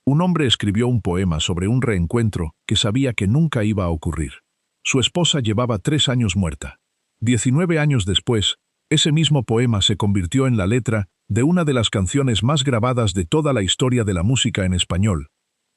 Un hombre escribió un poema sobre un reencuentro que sabía que nunca iba a ocurrir. Su esposa llevaba 3 años muerta. 19 años después, ese mismo poema se convirtió en la letra de una de las canciones más grabadas de toda la historia de la música en español,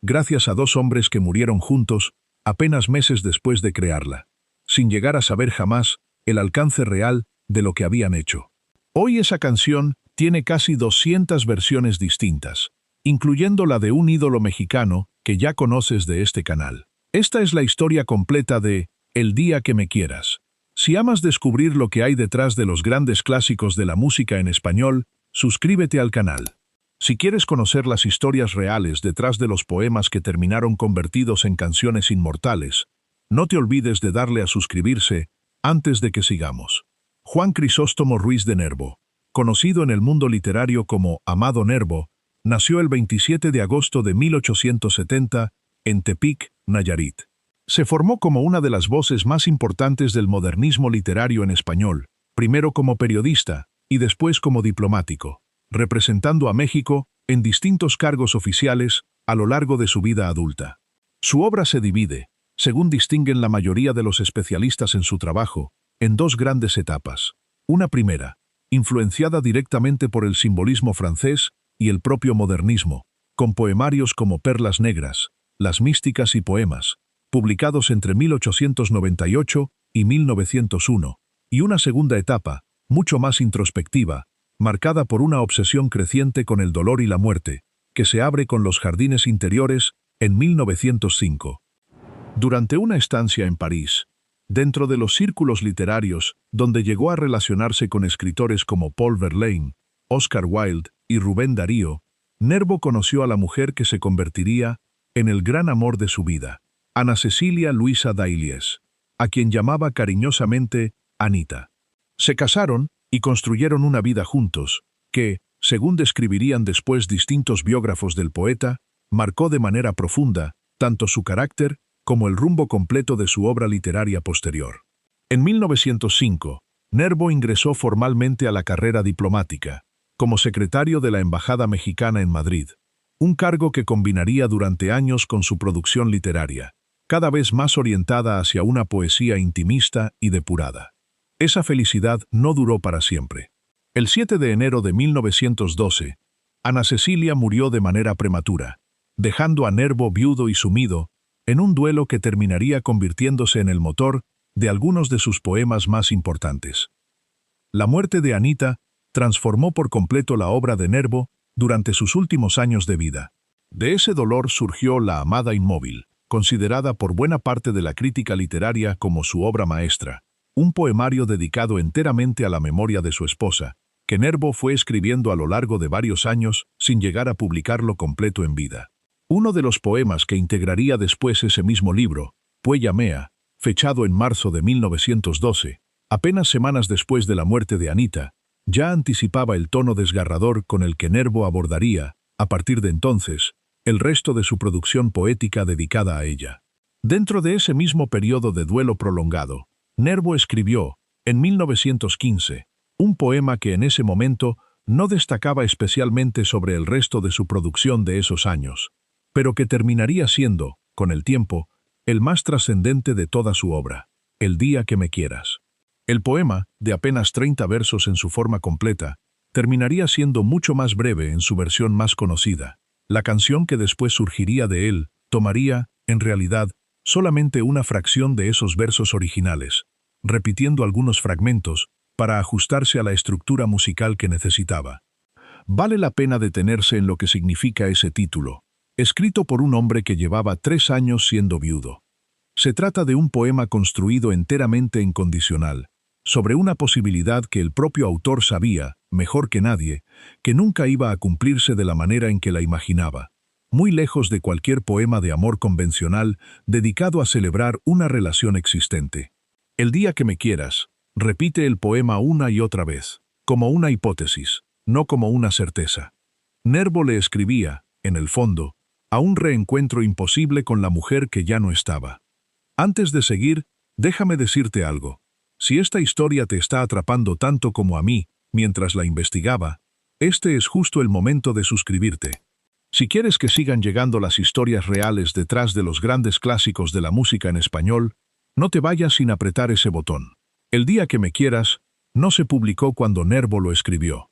gracias a 2 hombres que murieron juntos apenas meses después de crearla, sin llegar a saber jamás el alcance real de lo que habían hecho. Hoy esa canción tiene casi 200 versiones distintas, incluyendo la de un ídolo mexicano que ya conoces de este canal. Esta es la historia completa de El día que me quieras. Si amas descubrir lo que hay detrás de los grandes clásicos de la música en español, suscríbete al canal. Si quieres conocer las historias reales detrás de los poemas que terminaron convertidos en canciones inmortales, no te olvides de darle a suscribirse antes de que sigamos. Juan Crisóstomo Ruiz de Nervo, conocido en el mundo literario como Amado Nervo, nació el 27 de agosto de 1870 en Tepic, Nayarit. Se formó como una de las voces más importantes del modernismo literario en español, primero como periodista y después como diplomático, representando a México en distintos cargos oficiales a lo largo de su vida adulta. Su obra se divide, según distinguen la mayoría de los especialistas en su trabajo, en 2 grandes etapas. Una primera, influenciada directamente por el simbolismo francés y el propio modernismo, con poemarios como Perlas Negras, Las Místicas y Poemas, publicados entre 1898 y 1901, y una segunda etapa, mucho más introspectiva, marcada por una obsesión creciente con el dolor y la muerte, que se abre con Los Jardines Interiores en 1905. Durante una estancia en París, dentro de los círculos literarios, donde llegó a relacionarse con escritores como Paul Verlaine, Oscar Wilde y Rubén Darío, Nervo conoció a la mujer que se convertiría en el gran amor de su vida, Ana Cecilia Luisa Dailies, a quien llamaba cariñosamente Anita. Se casaron y construyeron una vida juntos, que, según describirían después distintos biógrafos del poeta, marcó de manera profunda tanto su carácter como el rumbo completo de su obra literaria posterior. En 1905, Nervo ingresó formalmente a la carrera diplomática, como secretario de la Embajada Mexicana en Madrid, un cargo que combinaría durante años con su producción literaria, cada vez más orientada hacia una poesía intimista y depurada. Esa felicidad no duró para siempre. El 7 de enero de 1912, Ana Cecilia murió de manera prematura, dejando a Nervo viudo y sumido en un duelo que terminaría convirtiéndose en el motor de algunos de sus poemas más importantes. La muerte de Anita transformó por completo la obra de Nervo durante sus últimos años de vida. De ese dolor surgió La amada inmóvil, considerada por buena parte de la crítica literaria como su obra maestra, un poemario dedicado enteramente a la memoria de su esposa, que Nervo fue escribiendo a lo largo de varios años sin llegar a publicarlo completo en vida. Uno de los poemas que integraría después ese mismo libro, Puella Mea, fechado en marzo de 1912, apenas semanas después de la muerte de Anita, ya anticipaba el tono desgarrador con el que Nervo abordaría, a partir de entonces, el resto de su producción poética dedicada a ella. Dentro de ese mismo periodo de duelo prolongado, Nervo escribió, en 1915, un poema que en ese momento no destacaba especialmente sobre el resto de su producción de esos años, pero que terminaría siendo, con el tiempo, el más trascendente de toda su obra, El día que me quieras. El poema, de apenas 30 versos en su forma completa, terminaría siendo mucho más breve en su versión más conocida. La canción que después surgiría de él tomaría, en realidad, solamente una fracción de esos versos originales, repitiendo algunos fragmentos para ajustarse a la estructura musical que necesitaba. Vale la pena detenerse en lo que significa ese título, escrito por un hombre que llevaba 3 años siendo viudo. Se trata de un poema construido enteramente en condicional, sobre una posibilidad que el propio autor sabía, mejor que nadie, que nunca iba a cumplirse de la manera en que la imaginaba, muy lejos de cualquier poema de amor convencional dedicado a celebrar una relación existente. El día que me quieras, repite el poema una y otra vez, como una hipótesis, no como una certeza. Nervo le escribía, en el fondo, a un reencuentro imposible con la mujer que ya no estaba. Antes de seguir, déjame decirte algo. Si esta historia te está atrapando tanto como a mí, mientras la investigaba, este es justo el momento de suscribirte. Si quieres que sigan llegando las historias reales detrás de los grandes clásicos de la música en español, no te vayas sin apretar ese botón. El día que me quieras no se publicó cuando Nervo lo escribió.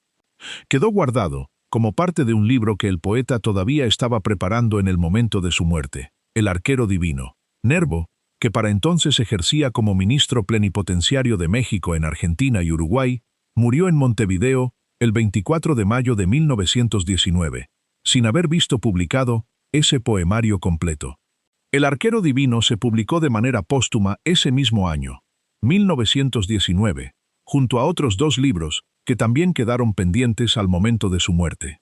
Quedó guardado como parte de un libro que el poeta todavía estaba preparando en el momento de su muerte, El arquero divino. Nervo, que para entonces ejercía como ministro plenipotenciario de México en Argentina y Uruguay, murió en Montevideo el 24 de mayo de 1919, sin haber visto publicado ese poemario completo. El arquero divino se publicó de manera póstuma ese mismo año, 1919, junto a otros 2 libros que también quedaron pendientes al momento de su muerte.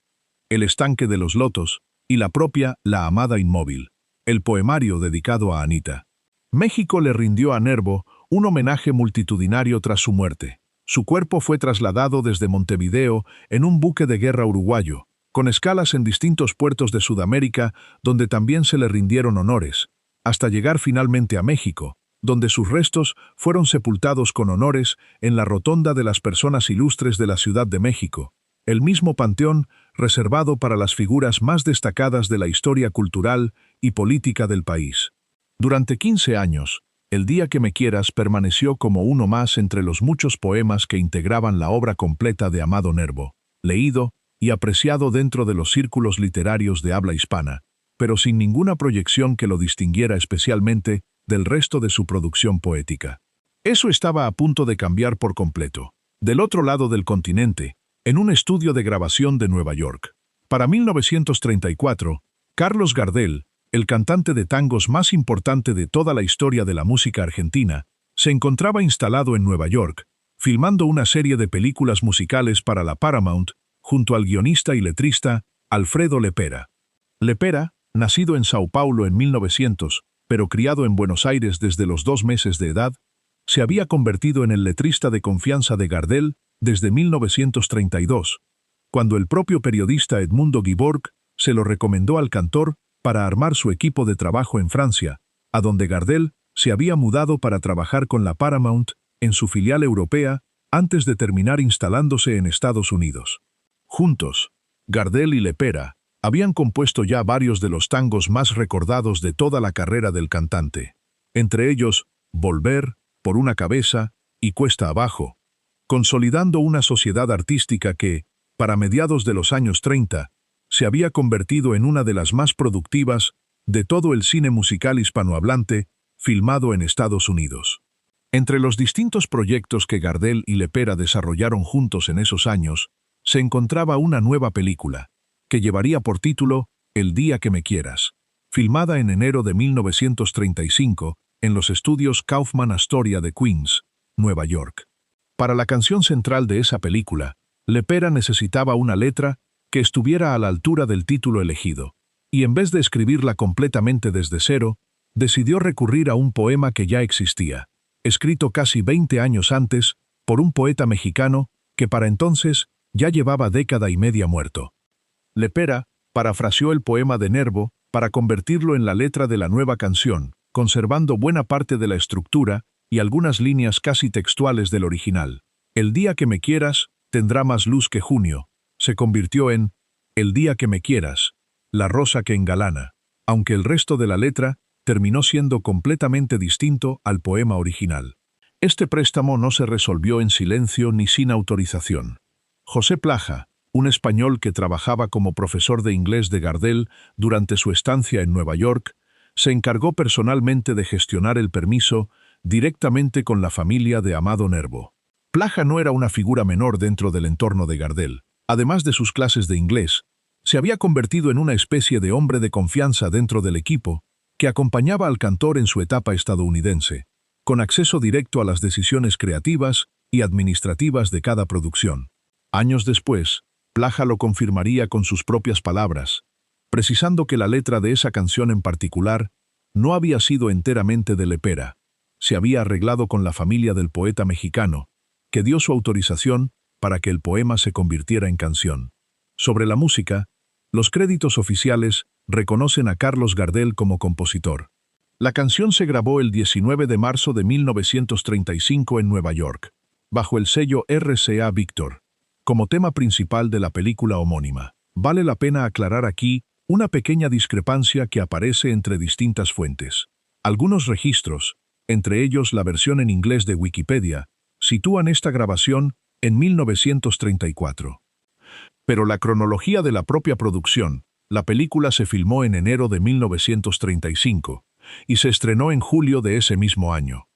El estanque de los lotos y la propia La amada inmóvil, el poemario dedicado a Anita. México le rindió a Nervo un homenaje multitudinario tras su muerte. Su cuerpo fue trasladado desde Montevideo en un buque de guerra uruguayo, con escalas en distintos puertos de Sudamérica donde también se le rindieron honores, hasta llegar finalmente a México, donde sus restos fueron sepultados con honores en la Rotonda de las Personas Ilustres de la Ciudad de México, el mismo panteón reservado para las figuras más destacadas de la historia cultural y política del país. Durante 15 años, El día que me quieras permaneció como uno más entre los muchos poemas que integraban la obra completa de Amado Nervo, leído y apreciado dentro de los círculos literarios de habla hispana, pero sin ninguna proyección que lo distinguiera especialmente del resto de su producción poética. Eso estaba a punto de cambiar por completo. Del otro lado del continente, en un estudio de grabación de Nueva York. Para 1934, Carlos Gardel, el cantante de tangos más importante de toda la historia de la música argentina, se encontraba instalado en Nueva York, filmando una serie de películas musicales para la Paramount, junto al guionista y letrista Alfredo Lepera. Lepera, nacido en Sao Paulo en 1900, pero criado en Buenos Aires desde los 2 meses de edad, se había convertido en el letrista de confianza de Gardel desde 1932, cuando el propio periodista Edmundo Guiborg se lo recomendó al cantor para armar su equipo de trabajo en Francia, a donde Gardel se había mudado para trabajar con la Paramount en su filial europea antes de terminar instalándose en Estados Unidos. Juntos, Gardel y Lepera habían compuesto ya varios de los tangos más recordados de toda la carrera del cantante, entre ellos Volver, Por una cabeza y Cuesta abajo, consolidando una sociedad artística que, para mediados de los años 30, se había convertido en una de las más productivas de todo el cine musical hispanohablante filmado en Estados Unidos. Entre los distintos proyectos que Gardel y Lepera desarrollaron juntos en esos años, se encontraba una nueva película, que llevaría por título El día que me quieras, filmada en enero de 1935 en los estudios Kaufman Astoria de Queens, Nueva York. Para la canción central de esa película, Lepera necesitaba una letra que estuviera a la altura del título elegido, y en vez de escribirla completamente desde cero, decidió recurrir a un poema que ya existía, escrito casi 20 años antes por un poeta mexicano que para entonces ya llevaba década y media muerto. Lepera parafraseó el poema de Nervo para convertirlo en la letra de la nueva canción, conservando buena parte de la estructura y algunas líneas casi textuales del original. El día que me quieras tendrá más luz que junio, se convirtió en El día que me quieras, la rosa que engalana, aunque el resto de la letra terminó siendo completamente distinto al poema original. Este préstamo no se resolvió en silencio ni sin autorización. José Plaja, un español que trabajaba como profesor de inglés de Gardel durante su estancia en Nueva York, se encargó personalmente de gestionar el permiso directamente con la familia de Amado Nervo. Plaja no era una figura menor dentro del entorno de Gardel. Además de sus clases de inglés, se había convertido en una especie de hombre de confianza dentro del equipo que acompañaba al cantor en su etapa estadounidense, con acceso directo a las decisiones creativas y administrativas de cada producción. Años después, Plaja lo confirmaría con sus propias palabras, precisando que la letra de esa canción en particular no había sido enteramente de Lepera. Se había arreglado con la familia del poeta mexicano, que dio su autorización para que el poema se convirtiera en canción. Sobre la música, los créditos oficiales reconocen a Carlos Gardel como compositor. La canción se grabó el 19 de marzo de 1935 en Nueva York, bajo el sello RCA Victor, como tema principal de la película homónima. Vale la pena aclarar aquí una pequeña discrepancia que aparece entre distintas fuentes. Algunos registros, entre ellos la versión en inglés de Wikipedia, sitúan esta grabación en 1934. Pero la cronología de la propia producción, la película se filmó en enero de 1935 y se estrenó en julio de ese mismo año.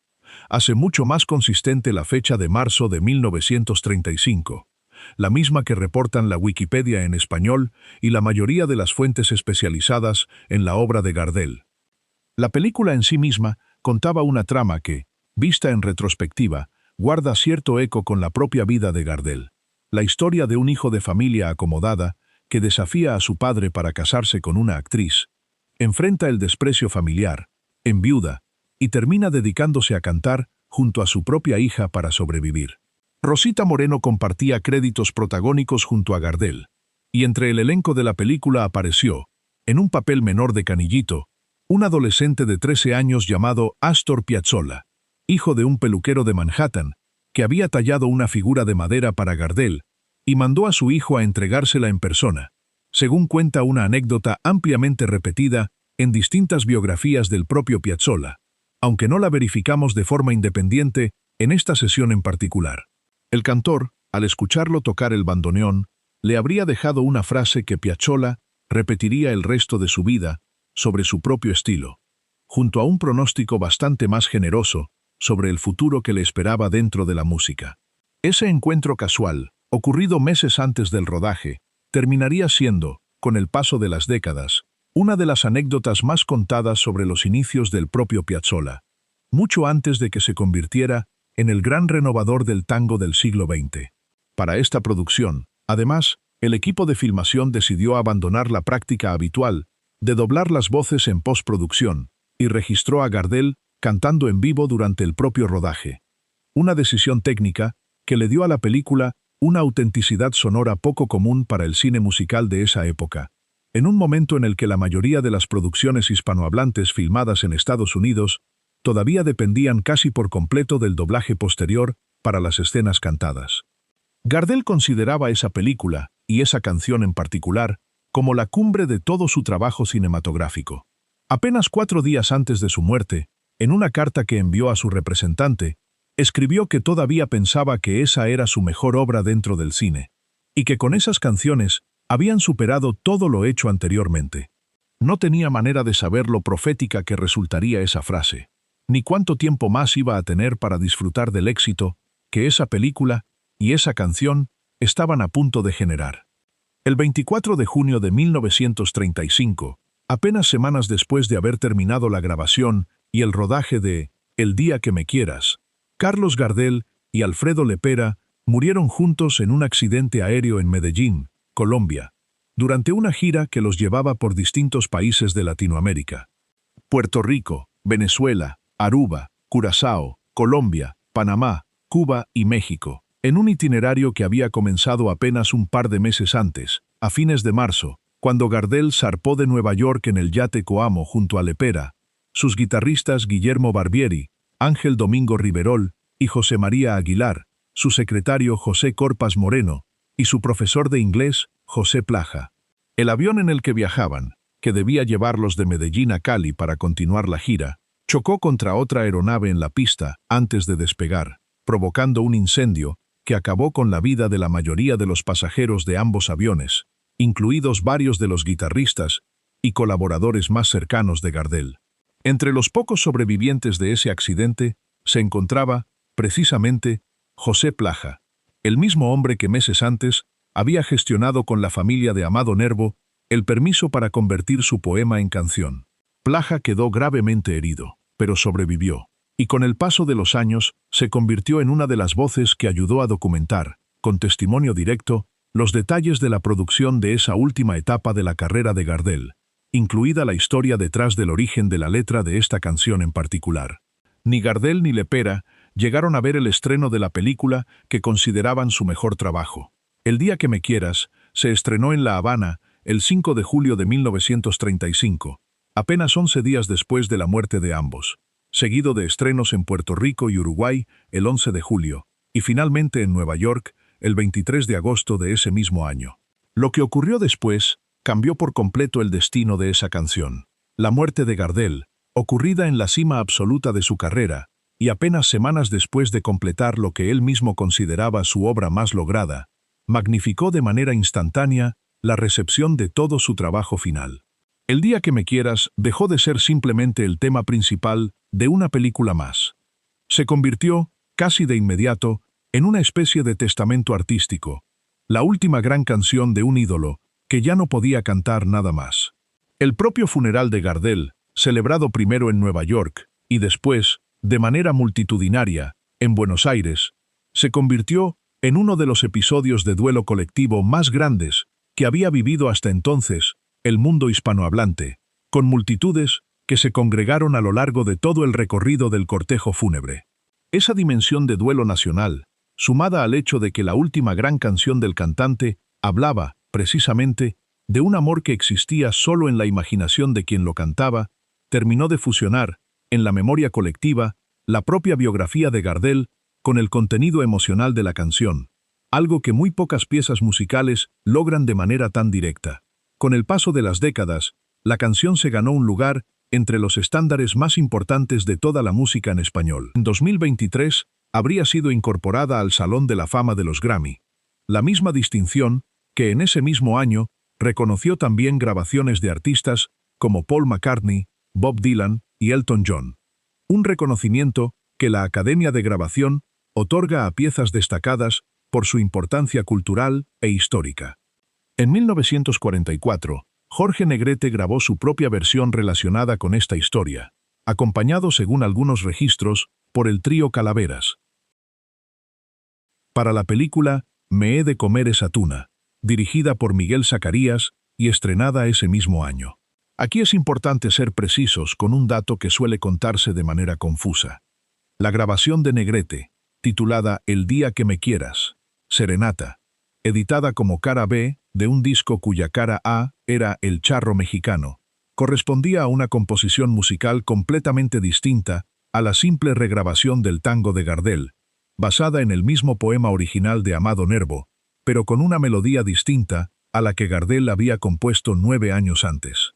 Hace mucho más consistente la fecha de marzo de 1935, la misma que reportan la Wikipedia en español y la mayoría de las fuentes especializadas en la obra de Gardel. La película en sí misma contaba una trama que, vista en retrospectiva, guarda cierto eco con la propia vida de Gardel. La historia de un hijo de familia acomodada que desafía a su padre para casarse con una actriz, enfrenta el desprecio familiar, enviuda, y termina dedicándose a cantar junto a su propia hija para sobrevivir. Rosita Moreno compartía créditos protagónicos junto a Gardel, y entre el elenco de la película apareció, en un papel menor de Canillito, un adolescente de 13 años llamado Astor Piazzolla, hijo de un peluquero de Manhattan, que había tallado una figura de madera para Gardel y mandó a su hijo a entregársela en persona, según cuenta una anécdota ampliamente repetida en distintas biografías del propio Piazzolla, aunque no la verificamos de forma independiente en esta sesión en particular. El cantor, al escucharlo tocar el bandoneón, le habría dejado una frase que Piazzolla repetiría el resto de su vida sobre su propio estilo, junto a un pronóstico bastante más generoso sobre el futuro que le esperaba dentro de la música. Ese encuentro casual, ocurrido meses antes del rodaje, terminaría siendo, con el paso de las décadas, una de las anécdotas más contadas sobre los inicios del propio Piazzolla, mucho antes de que se convirtiera en el gran renovador del tango del siglo XX. Para esta producción, además, el equipo de filmación decidió abandonar la práctica habitual de doblar las voces en postproducción y registró a Gardel cantando en vivo durante el propio rodaje. Una decisión técnica que le dio a la película una autenticidad sonora poco común para el cine musical de esa época, en un momento en el que la mayoría de las producciones hispanohablantes filmadas en Estados Unidos todavía dependían casi por completo del doblaje posterior para las escenas cantadas. Gardel consideraba esa película, y esa canción en particular, como la cumbre de todo su trabajo cinematográfico. Apenas 4 días antes de su muerte, en una carta que envió a su representante, escribió que todavía pensaba que esa era su mejor obra dentro del cine, y que con esas canciones habían superado todo lo hecho anteriormente. No tenía manera de saber lo profética que resultaría esa frase, ni cuánto tiempo más iba a tener para disfrutar del éxito que esa película y esa canción estaban a punto de generar. El 24 de junio de 1935, apenas semanas después de haber terminado la grabación y el rodaje de El día que me quieras, Carlos Gardel y Alfredo Lepera murieron juntos en un accidente aéreo en Medellín, Colombia, durante una gira que los llevaba por distintos países de Latinoamérica: Puerto Rico, Venezuela, Aruba, Curazao, Colombia, Panamá, Cuba y México, en un itinerario que había comenzado apenas un par de meses antes, a fines de marzo, cuando Gardel zarpó de Nueva York en el yate Coamo junto a Lepera, sus guitarristas Guillermo Barbieri, Ángel Domingo Riverol y José María Aguilar, su secretario José Corpas Moreno y su profesor de inglés José Plaja. El avión en el que viajaban, que debía llevarlos de Medellín a Cali para continuar la gira, chocó contra otra aeronave en la pista antes de despegar, provocando un incendio que acabó con la vida de la mayoría de los pasajeros de ambos aviones, incluidos varios de los guitarristas y colaboradores más cercanos de Gardel. Entre los pocos sobrevivientes de ese accidente se encontraba, precisamente, José Plaja, el mismo hombre que meses antes había gestionado con la familia de Amado Nervo el permiso para convertir su poema en canción. Plaja quedó gravemente herido, pero sobrevivió, y con el paso de los años se convirtió en una de las voces que ayudó a documentar, con testimonio directo, los detalles de la producción de esa última etapa de la carrera de Gardel, incluida la historia detrás del origen de la letra de esta canción en particular. Ni Gardel ni Lepera llegaron a ver el estreno de la película que consideraban su mejor trabajo. El día que me quieras se estrenó en La Habana el 5 de julio de 1935, apenas 11 días después de la muerte de ambos, seguido de estrenos en Puerto Rico y Uruguay el 11 de julio, y finalmente en Nueva York el 23 de agosto de ese mismo año. Lo que ocurrió después cambió por completo el destino de esa canción. La muerte de Gardel, ocurrida en la cima absoluta de su carrera, y apenas semanas después de completar lo que él mismo consideraba su obra más lograda, magnificó de manera instantánea la recepción de todo su trabajo final. El día que me quieras dejó de ser simplemente el tema principal de una película más. Se convirtió, casi de inmediato, en una especie de testamento artístico, la última gran canción de un ídolo que ya no podía cantar nada más. El propio funeral de Gardel, celebrado primero en Nueva York y después, de manera multitudinaria, en Buenos Aires, se convirtió en uno de los episodios de duelo colectivo más grandes que había vivido hasta entonces el mundo hispanohablante, con multitudes que se congregaron a lo largo de todo el recorrido del cortejo fúnebre. Esa dimensión de duelo nacional, sumada al hecho de que la última gran canción del cantante hablaba, precisamente, de un amor que existía solo en la imaginación de quien lo cantaba, terminó de fusionar, en la memoria colectiva, la propia biografía de Gardel con el contenido emocional de la canción, algo que muy pocas piezas musicales logran de manera tan directa. Con el paso de las décadas, la canción se ganó un lugar entre los estándares más importantes de toda la música en español. En 2023, habría sido incorporada al Salón de la Fama de los Grammy, la misma distinción que en ese mismo año reconoció también grabaciones de artistas como Paul McCartney, Bob Dylan y Elton John. Un reconocimiento que la Academia de Grabación otorga a piezas destacadas por su importancia cultural e histórica. En 1944, Jorge Negrete grabó su propia versión relacionada con esta historia, acompañado, según algunos registros, por el trío Calaveras. Para la película Me he de comer esa tuna, dirigida por Miguel Zacarías y estrenada ese mismo año. Aquí es importante ser precisos con un dato que suele contarse de manera confusa. La grabación de Negrete, titulada El día que me quieras, Serenata, editada como cara B de un disco cuya cara A era El Charro Mexicano, correspondía a una composición musical completamente distinta a la simple regrabación del tango de Gardel, basada en el mismo poema original de Amado Nervo, pero con una melodía distinta a la que Gardel había compuesto 9 años antes.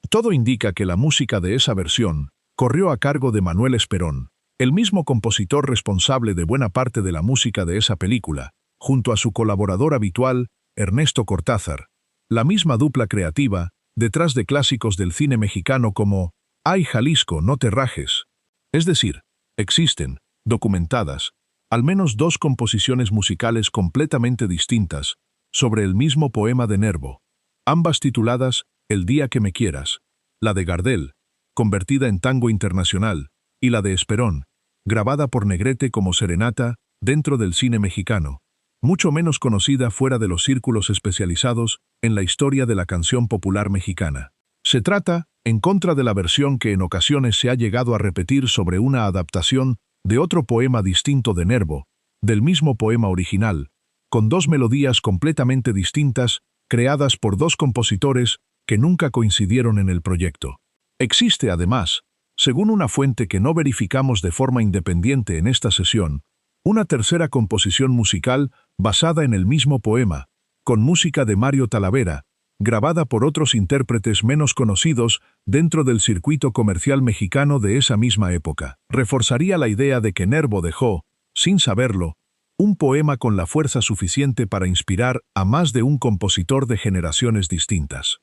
Todo indica que la música de esa versión corrió a cargo de Manuel Esperón, el mismo compositor responsable de buena parte de la música de esa película, junto a su colaborador habitual, Ernesto Cortázar, la misma dupla creativa detrás de clásicos del cine mexicano como Ay Jalisco, no te rajes. Es decir, existen, documentadas, al menos 2 composiciones musicales completamente distintas sobre el mismo poema de Nervo, ambas tituladas El día que me quieras, la de Gardel, convertida en tango internacional, y la de Esperón, grabada por Negrete como serenata dentro del cine mexicano, mucho menos conocida fuera de los círculos especializados en la historia de la canción popular mexicana. Se trata, en contra de la versión que en ocasiones se ha llegado a repetir sobre una adaptación de otro poema distinto de Nervo, del mismo poema original, con 2 melodías completamente distintas, creadas por 2 compositores que nunca coincidieron en el proyecto. Existe, además, según una fuente que no verificamos de forma independiente en esta sesión, una tercera composición musical basada en el mismo poema, con música de Mario Talavera, grabada por otros intérpretes menos conocidos dentro del circuito comercial mexicano de esa misma época. Reforzaría la idea de que Nervo dejó, sin saberlo, un poema con la fuerza suficiente para inspirar a más de un compositor de generaciones distintas.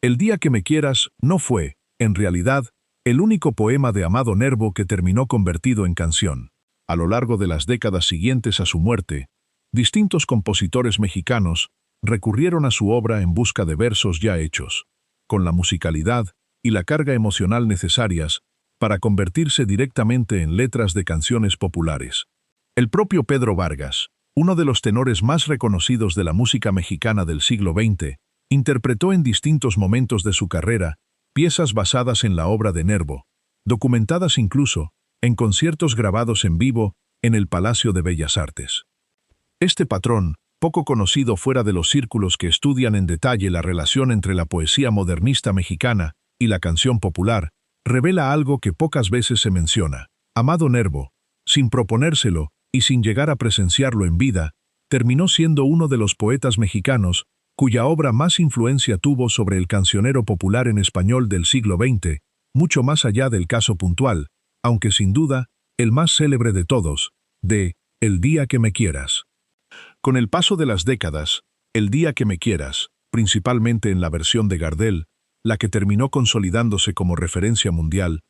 El día que me quieras no fue, en realidad, el único poema de Amado Nervo que terminó convertido en canción. A lo largo de las décadas siguientes a su muerte, distintos compositores mexicanos recurrieron a su obra en busca de versos ya hechos, con la musicalidad y la carga emocional necesarias para convertirse directamente en letras de canciones populares. El propio Pedro Vargas, uno de los tenores más reconocidos de la música mexicana del siglo XX, interpretó en distintos momentos de su carrera piezas basadas en la obra de Nervo, documentadas incluso en conciertos grabados en vivo en el Palacio de Bellas Artes. Este patrón, poco conocido fuera de los círculos que estudian en detalle la relación entre la poesía modernista mexicana y la canción popular, revela algo que pocas veces se menciona. Amado Nervo, sin proponérselo y sin llegar a presenciarlo en vida, terminó siendo uno de los poetas mexicanos cuya obra más influencia tuvo sobre el cancionero popular en español del siglo XX, mucho más allá del caso puntual, aunque sin duda, el más célebre de todos, de El día que me quieras. Con el paso de las décadas, El día que me quieras, principalmente en la versión de Gardel, la que terminó consolidándose como referencia mundial,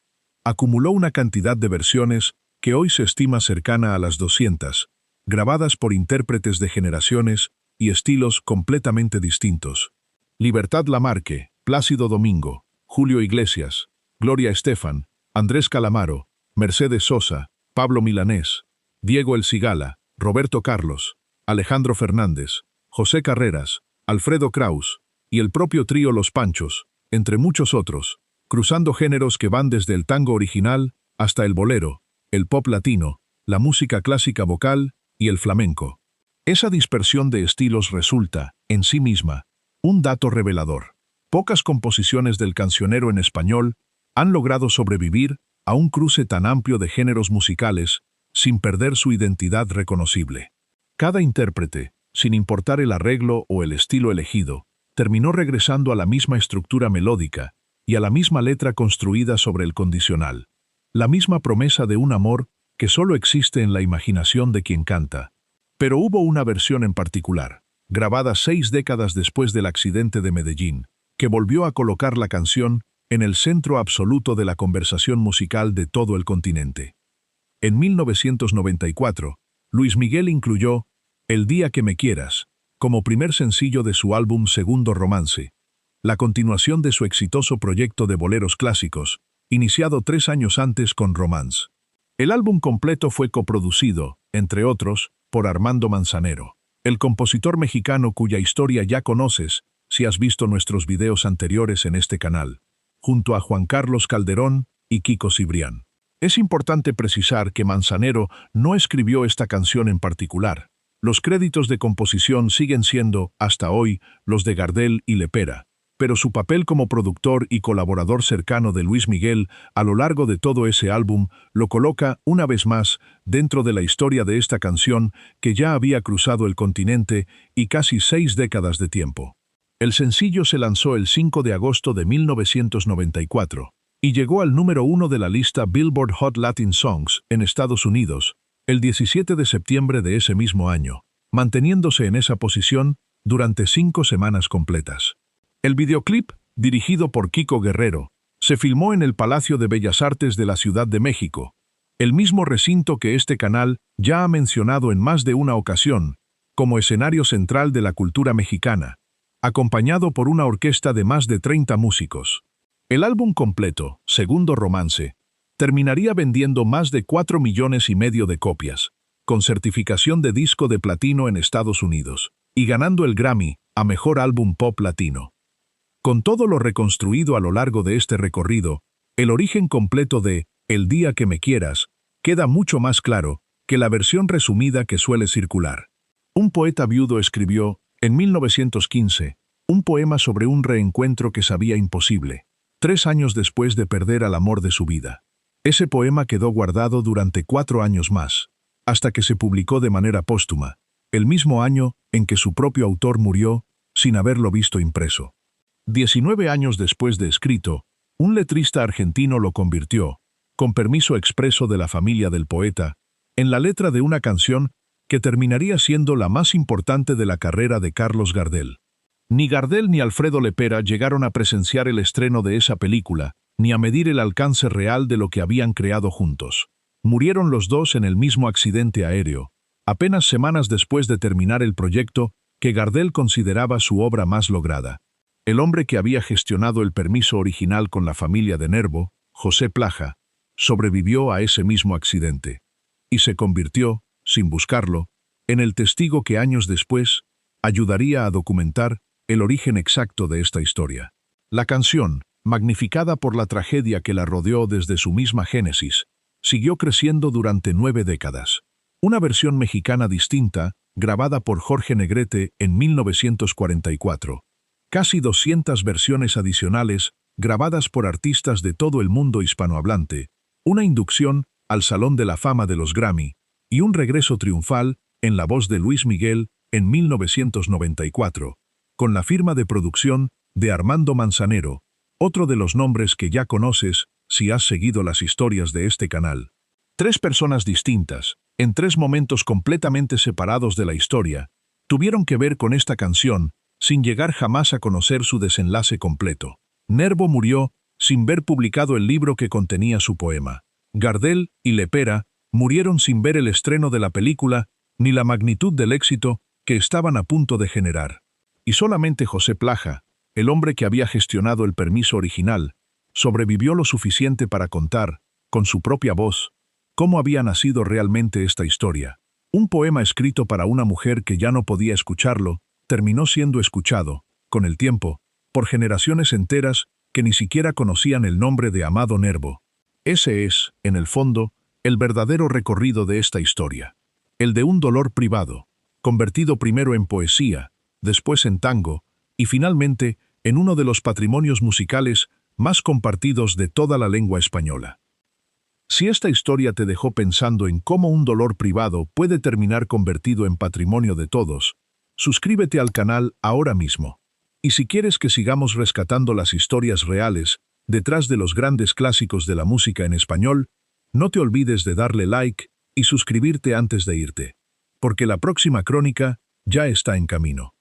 acumuló una cantidad de versiones que hoy se estima cercana a las 200, grabadas por intérpretes de generaciones y estilos completamente distintos. Libertad Lamarque, Plácido Domingo, Julio Iglesias, Gloria Estefan, Andrés Calamaro, Mercedes Sosa, Pablo Milanés, Diego El Cigala, Roberto Carlos, Alejandro Fernández, José Carreras, Alfredo Kraus y el propio trío Los Panchos, entre muchos otros, cruzando géneros que van desde el tango original hasta el bolero, el pop latino, la música clásica vocal y el flamenco. Esa dispersión de estilos resulta, en sí misma, un dato revelador. Pocas composiciones del cancionero en español han logrado sobrevivir a un cruce tan amplio de géneros musicales sin perder su identidad reconocible. Cada intérprete, sin importar el arreglo o el estilo elegido, terminó regresando a la misma estructura melódica y a la misma letra construida sobre el condicional. La misma promesa de un amor que solo existe en la imaginación de quien canta. Pero hubo una versión en particular, grabada 6 décadas después del accidente de Medellín, que volvió a colocar la canción en el centro absoluto de la conversación musical de todo el continente. En 1994, Luis Miguel incluyó El día que me quieras como primer sencillo de su álbum Segundo Romance, la continuación de su exitoso proyecto de boleros clásicos, iniciado 3 años antes con Romance. El álbum completo fue coproducido, entre otros, por Armando Manzanero, el compositor mexicano cuya historia ya conoces si has visto nuestros videos anteriores en este canal, junto a Juan Carlos Calderón y Kiko Cibrián. Es importante precisar que Manzanero no escribió esta canción en particular. Los créditos de composición siguen siendo, hasta hoy, los de Gardel y Lepera, pero su papel como productor y colaborador cercano de Luis Miguel a lo largo de todo ese álbum lo coloca, una vez más, dentro de la historia de esta canción que ya había cruzado el continente y casi 6 décadas de tiempo. El sencillo se lanzó el 5 de agosto de 1994 y llegó al número 1 de la lista Billboard Hot Latin Songs en Estados Unidos, el 17 de septiembre de ese mismo año, manteniéndose en esa posición durante 5 semanas completas. El videoclip, dirigido por Kiko Guerrero, se filmó en el Palacio de Bellas Artes de la Ciudad de México, el mismo recinto que este canal ya ha mencionado en más de una ocasión como escenario central de la cultura mexicana, acompañado por una orquesta de más de 30 músicos. El álbum completo, Segundo Romance, terminaría vendiendo más de 4,5 millones de copias, con certificación de disco de platino en Estados Unidos, y ganando el Grammy a Mejor Álbum Pop Latino. Con todo lo reconstruido a lo largo de este recorrido, el origen completo de El día que me quieras queda mucho más claro que la versión resumida que suele circular. Un poeta viudo escribió, en 1915, un poema sobre un reencuentro que sabía imposible, 3 años después de perder al amor de su vida. Ese poema quedó guardado durante 4 años más, hasta que se publicó de manera póstuma, el mismo año en que su propio autor murió sin haberlo visto impreso. 19 años después de escrito, un letrista argentino lo convirtió, con permiso expreso de la familia del poeta, en la letra de una canción que terminaría siendo la más importante de la carrera de Carlos Gardel. Ni Gardel ni Alfredo Lepera llegaron a presenciar el estreno de esa película, ni a medir el alcance real de lo que habían creado juntos. Murieron los dos en el mismo accidente aéreo, apenas semanas después de terminar el proyecto que Gardel consideraba su obra más lograda. El hombre que había gestionado el permiso original con la familia de Nervo, José Plaja, sobrevivió a ese mismo accidente, y se convirtió, sin buscarlo, en el testigo que años después ayudaría a documentar el origen exacto de esta historia. La canción, magnificada por la tragedia que la rodeó desde su misma génesis, siguió creciendo durante 9 décadas. Una versión mexicana distinta, grabada por Jorge Negrete en 1944. Casi 200 versiones adicionales, grabadas por artistas de todo el mundo hispanohablante, una inducción al Salón de la Fama de los Grammy, y un regreso triunfal en la voz de Luis Miguel en 1994, con la firma de producción de Armando Manzanero, otro de los nombres que ya conoces si has seguido las historias de este canal. Tres personas distintas, en tres momentos completamente separados de la historia, tuvieron que ver con esta canción sin llegar jamás a conocer su desenlace completo. Nervo murió sin ver publicado el libro que contenía su poema. Gardel y Lepera murieron sin ver el estreno de la película ni la magnitud del éxito que estaban a punto de generar. Y solamente José Plaja, el hombre que había gestionado el permiso original, sobrevivió lo suficiente para contar, con su propia voz, cómo había nacido realmente esta historia. Un poema escrito para una mujer que ya no podía escucharlo, terminó siendo escuchado, con el tiempo, por generaciones enteras que ni siquiera conocían el nombre de Amado Nervo. Ese es, en el fondo, el verdadero recorrido de esta historia. El de un dolor privado, convertido primero en poesía, después en tango, y finalmente en uno de los patrimonios musicales más compartidos de toda la lengua española. Si esta historia te dejó pensando en cómo un dolor privado puede terminar convertido en patrimonio de todos, suscríbete al canal ahora mismo. Y si quieres que sigamos rescatando las historias reales detrás de los grandes clásicos de la música en español, no te olvides de darle like y suscribirte antes de irte, porque la próxima crónica ya está en camino.